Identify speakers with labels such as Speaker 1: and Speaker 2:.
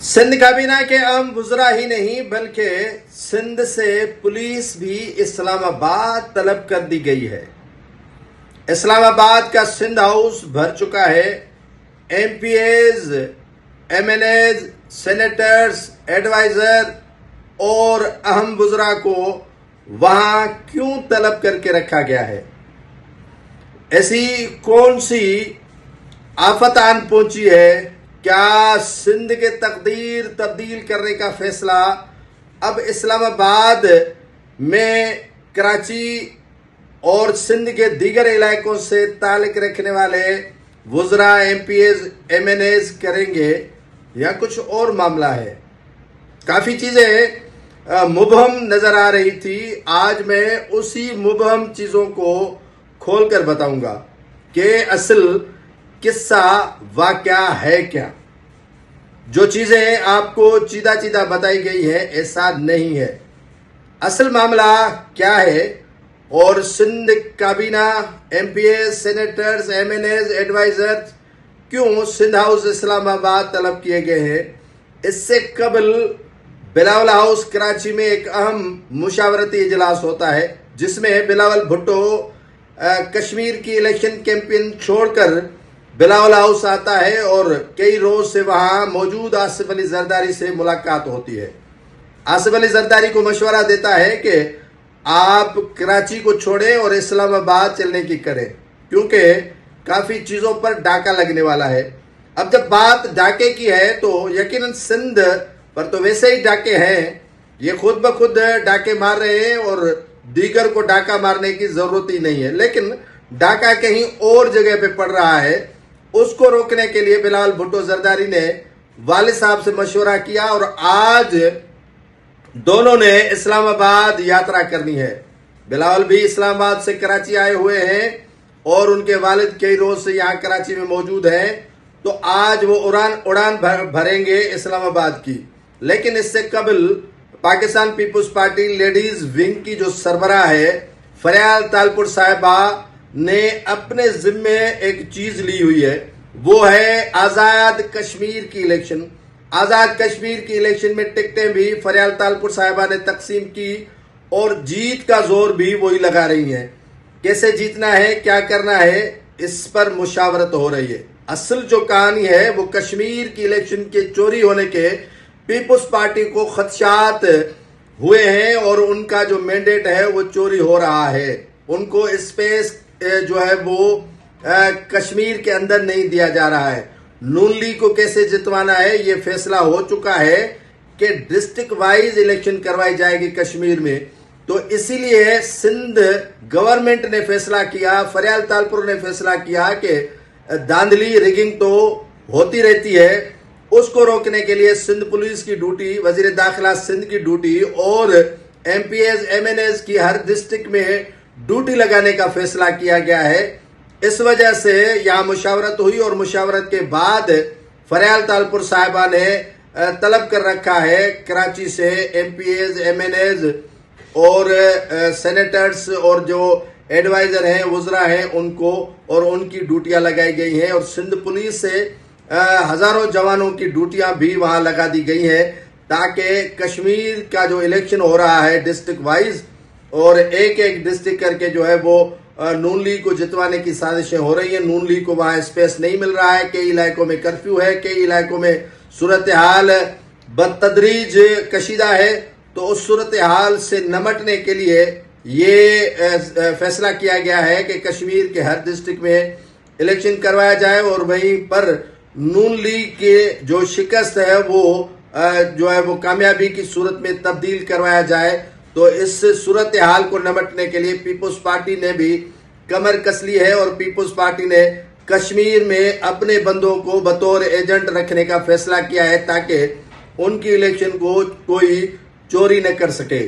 Speaker 1: سندھ کابینہ کے اہم وزراء ہی نہیں بلکہ سندھ سے پولیس بھی اسلام آباد طلب کر دی گئی ہے۔ اسلام آباد کا سندھ ہاؤس بھر چکا ہے۔ M P As, M N As, senators, adviser اور اہم وزراء کو وہاں کیوں طلب کر کے رکھا گیا ہے؟ ایسی کون سی آفت آن پہنچی ہے؟ کیا سندھ کے تقدیر تبدیل کرنے کا فیصلہ اب اسلام آباد میں کراچی اور سندھ کے دیگر علاقوں سے تعلق رکھنے والے وزراء، M P As, M N As کریں گے یا کچھ اور معاملہ ہے؟ کافی چیزیں مبہم نظر آ رہی تھی۔ آج میں اسی مبہم چیزوں کو کھول کر بتاؤں گا کہ اصل قصہ واقعہ ہے کیا۔ جو چیزیں آپ کو چیدہ چیدہ بتائی گئی ہے ایسا نہیں ہے۔ اصل معاملہ کیا ہے اور سندھ کابینہ، M P As, senators, M N As, adviser کیوں سندھ ہاؤس اسلام آباد طلب کیے گئے ہیں؟ اس سے قبل بلاول ہاؤس کراچی میں ایک اہم مشاورتی اجلاس ہوتا ہے جس میں بلاول بھٹو کشمیر کی الیکشن کیمپین چھوڑ کر بلاول ہاؤس آتا ہے اور کئی روز سے وہاں موجود آصف علی زرداری سے ملاقات ہوتی ہے۔ آصف علی زرداری کو مشورہ دیتا ہے کہ آپ کراچی کو چھوڑیں اور اسلام آباد چلنے کی کریں کیونکہ کافی چیزوں پر ڈاکہ لگنے والا ہے۔ اب جب بات ڈاکے کی ہے تو یقیناً سندھ پر تو ویسے ہی ڈاکے ہیں، یہ خود بخود ڈاکے مار رہے ہیں اور دیگر کو ڈاکہ مارنے کی ضرورت ہی نہیں ہے، لیکن ڈاکہ کہیں اور جگہ پہ پڑ رہا ہے۔ اس کو روکنے کے لیے بلاول بھٹو زرداری نے والد صاحب سے مشورہ کیا اور آج دونوں نے اسلام آباد یاترا کرنی ہے۔ بلاول بھی اسلام آباد سے کراچی آئے ہوئے ہیں اور ان کے والد کئی روز سے یہاں کراچی میں موجود ہیں، تو آج وہ اڑان بھریں گے اسلام آباد کی۔ لیکن اس سے قبل پاکستان پیپلز پارٹی لیڈیز ونگ کی جو سربراہ ہے فریال تالپور صاحبہ نے اپنے ذمے ایک چیز لی ہوئی ہے، وہ ہے آزاد کشمیر کی الیکشن۔ آزاد کشمیر کی الیکشن میں ٹکٹیں بھی فریال تالپور صاحبہ نے تقسیم کی اور جیت کا زور بھی وہی لگا رہی ہیں۔ کیسے جیتنا ہے، کیا کرنا ہے، اس پر مشاورت ہو رہی ہے۔ اصل جو کہانی ہے وہ کشمیر کی الیکشن کے چوری ہونے کے پیپلز پارٹی کو خدشات ہوئے ہیں اور ان کا جو مینڈیٹ ہے وہ چوری ہو رہا ہے۔ ان کو اسپیس جو ہے وہ کشمیر کے اندر نہیں دیا جا رہا ہے۔ نون لیگ کو کیسے جتوانا ہے یہ فیصلہ ہو چکا ہے کہ ڈسٹرکٹ وائز الیکشن کروائی جائے گی کشمیر میں، تو اسی لیے سندھ گورنمنٹ نے فیصلہ کیا، فریال تالپور نے فیصلہ کیا کہ دھاندلی ریگنگ تو ہوتی رہتی ہے، اس کو روکنے کے لیے سندھ پولیس کی ڈیوٹی، وزیر داخلہ سندھ کی ڈیوٹی اور M P As, M N As کی ہر ڈسٹرکٹ میں ڈیوٹی لگانے کا فیصلہ کیا گیا ہے۔ اس وجہ سے یہاں مشاورت ہوئی اور مشاورت کے بعد فریال تالپور صاحبہ نے طلب کر رکھا ہے کراچی سے M P As, M N As اور سینیٹرز اور جو ایڈوائزر ہیں، وزراء ہیں، ان کو اور ان کی ڈیوٹیاں لگائی گئی ہیں اور سندھ پولیس سے ہزاروں جوانوں کی ڈیوٹیاں بھی وہاں لگا دی گئی ہیں تاکہ کشمیر کا جو الیکشن ہو رہا ہے ڈسٹرکٹ وائز اور ایک ایک ڈسٹرکٹ کر کے جو ہے وہ نون لیگ کو جتوانے کی سازشیں ہو رہی ہیں۔ نون لیگ کو وہاں اسپیس نہیں مل رہا ہے، کئی علاقوں میں کرفیو ہے، کئی علاقوں میں صورتحال بتدریج کشیدہ ہے، تو اس صورتحال سے نمٹنے کے لیے یہ فیصلہ کیا گیا ہے کہ کشمیر کے ہر ڈسٹرکٹ میں الیکشن کروایا جائے اور وہیں پر نون لیگ کے جو شکست ہے وہ جو ہے وہ کامیابی کی صورت میں تبدیل کروایا جائے۔ تو اس صورتحال کو نمٹنے کے لیے پیپلز پارٹی نے بھی کمر کس لی ہے اور پیپلز پارٹی نے کشمیر میں اپنے بندوں کو بطور ایجنٹ رکھنے کا فیصلہ کیا ہے تاکہ ان کی الیکشن کو کوئی چوری نہ کر سکے۔